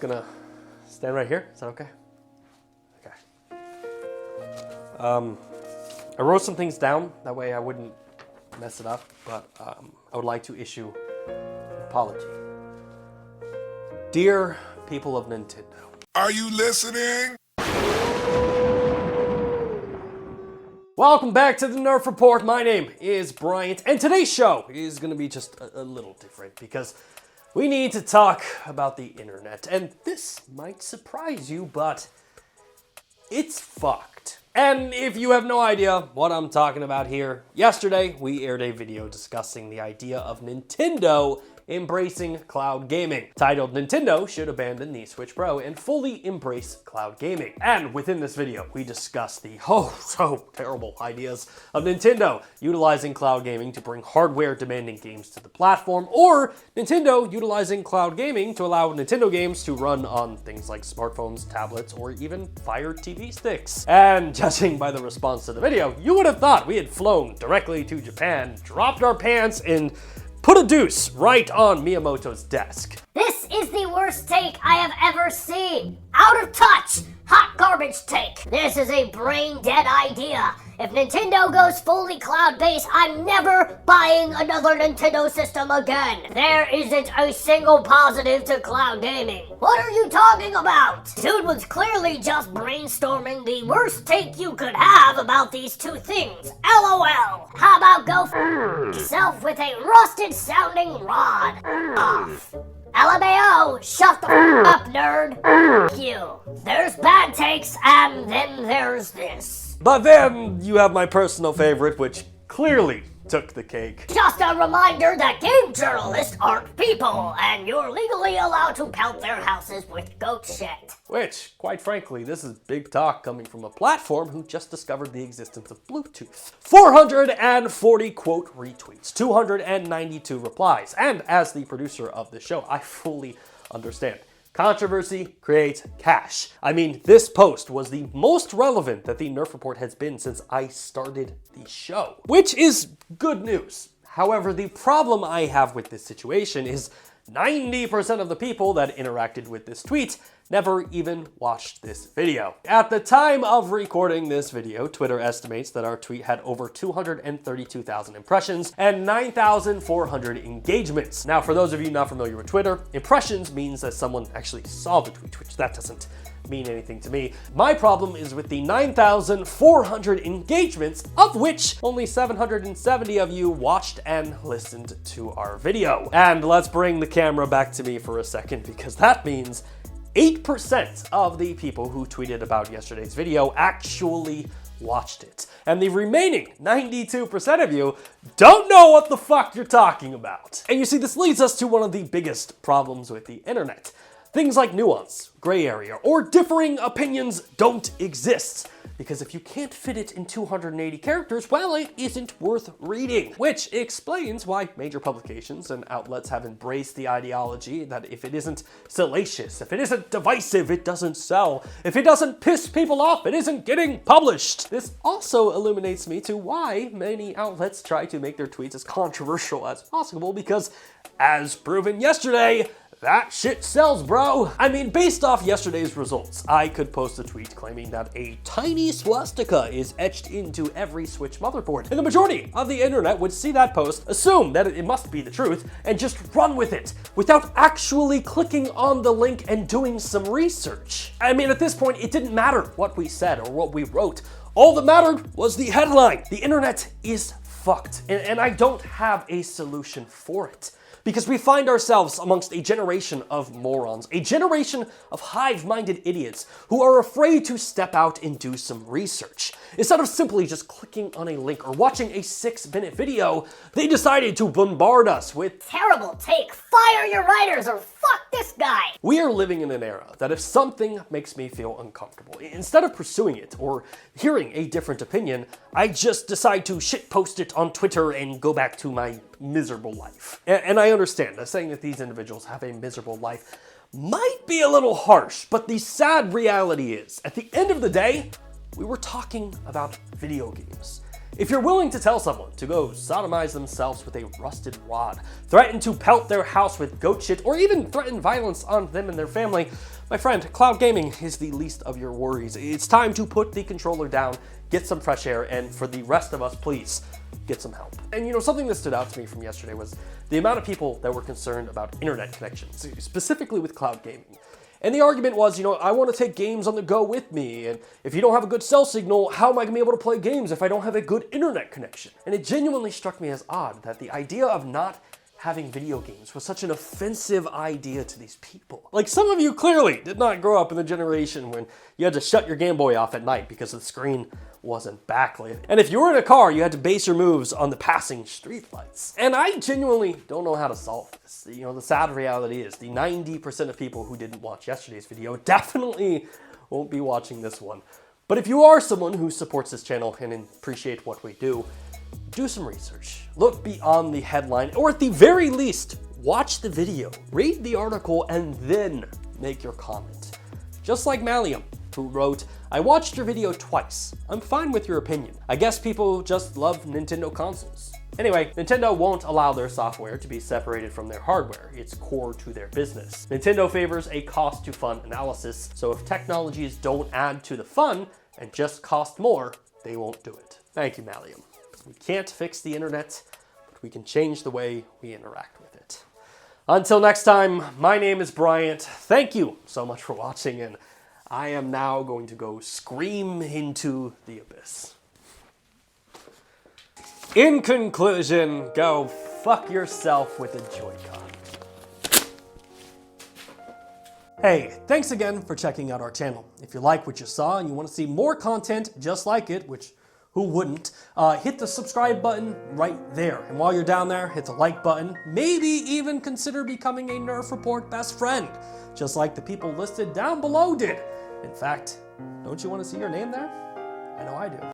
gonna stand right here. Is that okay? Okay. I wrote some things down, that way I wouldn't mess it up, but I would like to issue an apology. Dear people of Nintendo. Are you listening? Welcome back to the Nerf Report. My name is Bryant, and today's show is going to be just a little different because we need to talk about the internet. And this might surprise you, but it's fucked. And if you have no idea what I'm talking about here, yesterday we aired a video discussing the idea of Nintendo embracing cloud gaming, titled Nintendo Should Abandon the Switch Pro and Fully Embrace Cloud Gaming. And within this video, we discuss the so terrible ideas of Nintendo utilizing cloud gaming to bring hardware-demanding games to the platform, or Nintendo utilizing cloud gaming to allow Nintendo games to run on things like smartphones, tablets, or even Fire TV sticks. And judging by the response to the video, you would have thought we had flown directly to Japan, dropped our pants, and put a deuce right on Miyamoto's desk. This is the worst take I have ever seen. Out of touch, hot garbage take. This is a brain dead idea. If Nintendo goes fully cloud-based, I'm never buying another Nintendo system again. There isn't a single positive to cloud gaming. What are you talking about? Dude was clearly just brainstorming the worst take you could have about these two things. LOL. How about go f yourself with a rusted sounding rod? Off. LMAO, shut the f up, nerd. F you. There's bad takes, and then there's this. But then you have my personal favorite, which clearly took the cake. Just a reminder that game journalists aren't people, and you're legally allowed to pelt their houses with goat shit. Which, quite frankly, this is big talk coming from a platform who just discovered the existence of Bluetooth. 440 quote retweets, 292 replies, and as the producer of the show, I fully understand. Controversy creates cash. I mean, this post was the most relevant that the Nerf Report has been since I started the show, which is good news. However, the problem I have with this situation is 90% of the people that interacted with this tweet never even watched this video. At the time of recording this video, Twitter estimates that our tweet had over 232,000 impressions and 9,400 engagements. Now, for those of you not familiar with Twitter, impressions means that someone actually saw the tweet, which that doesn't mean anything to me. My problem is with the 9,400 engagements, of which only 770 of you watched and listened to our video. And let's bring the camera back to me for a second, because that means 8% of the people who tweeted about yesterday's video actually watched it. And the remaining 92% of you don't know what the fuck you're talking about. And you see, this leads us to one of the biggest problems with the internet. Things like nuance, gray area, or differing opinions don't exist. Because if you can't fit it in 280 characters, well, it isn't worth reading. Which explains why major publications and outlets have embraced the ideology that if it isn't salacious, if it isn't divisive, it doesn't sell. If it doesn't piss people off, it isn't getting published. This also illuminates me to why many outlets try to make their tweets as controversial as possible, because as proven yesterday, that shit sells, bro. I mean, based off yesterday's results, I could post a tweet claiming that a tiny swastika is etched into every Switch motherboard, and the majority of the internet would see that post, assume that it must be the truth, and just run with it without actually clicking on the link and doing some research. I mean, at this point, it didn't matter what we said or what we wrote. All that mattered was the headline. The internet is fucked, and I don't have a solution for it. Because we find ourselves amongst a generation of morons, a generation of hive-minded idiots who are afraid to step out and do some research. Instead of simply just clicking on a link or watching a 6-minute video, they decided to bombard us with terrible take, fire your writers, or fuck this guy. We are living in an era that if something makes me feel uncomfortable, instead of pursuing it or hearing a different opinion, I just decide to shitpost it on Twitter and go back to my miserable life. And I understand that saying that these individuals have a miserable life might be a little harsh, but the sad reality is, at the end of the day, we were talking about video games. If you're willing to tell someone to go sodomize themselves with a rusted rod, threaten to pelt their house with goat shit, or even threaten violence on them and their family, my friend, cloud gaming is the least of your worries. It's time to put the controller down, get some fresh air, and for the rest of us, please, get some help. And you know, something that stood out to me from yesterday was the amount of people that were concerned about internet connections, specifically with cloud gaming. And the argument was, you know, I want to take games on the go with me, and if you don't have a good cell signal, how am I going to be able to play games if I don't have a good internet connection? And it genuinely struck me as odd that the idea of not having video games was such an offensive idea to these people. Like, some of you clearly did not grow up in the generation when you had to shut your Game Boy off at night because the screen wasn't backlit. And if you were in a car, you had to base your moves on the passing streetlights. And I genuinely don't know how to solve this. You know, the sad reality is the 90% of people who didn't watch yesterday's video definitely won't be watching this one. But if you are someone who supports this channel and appreciate what we do some research. Look beyond the headline, or at the very least, watch the video, read the article, and then make your comment. Just like Malium, who wrote, "I watched your video twice. I'm fine with your opinion. I guess people just love Nintendo consoles." Anyway, Nintendo won't allow their software to be separated from their hardware. It's core to their business. Nintendo favors a cost to fun analysis, so if technologies don't add to the fun and just cost more, they won't do it. Thank you, Malium. We can't fix the internet, but we can change the way we interact with it. Until next time, my name is Bryant. Thank you so much for watching, and I am now going to go scream into the abyss. In conclusion, go fuck yourself with a Joy-Con. Hey, thanks again for checking out our channel. If you like what you saw and you want to see more content just like it, which who wouldn't, hit the subscribe button right there. And while you're down there, hit the like button. Maybe even consider becoming a Nerf Report best friend, just like the people listed down below did. In fact, don't you want to see your name there? I know I do.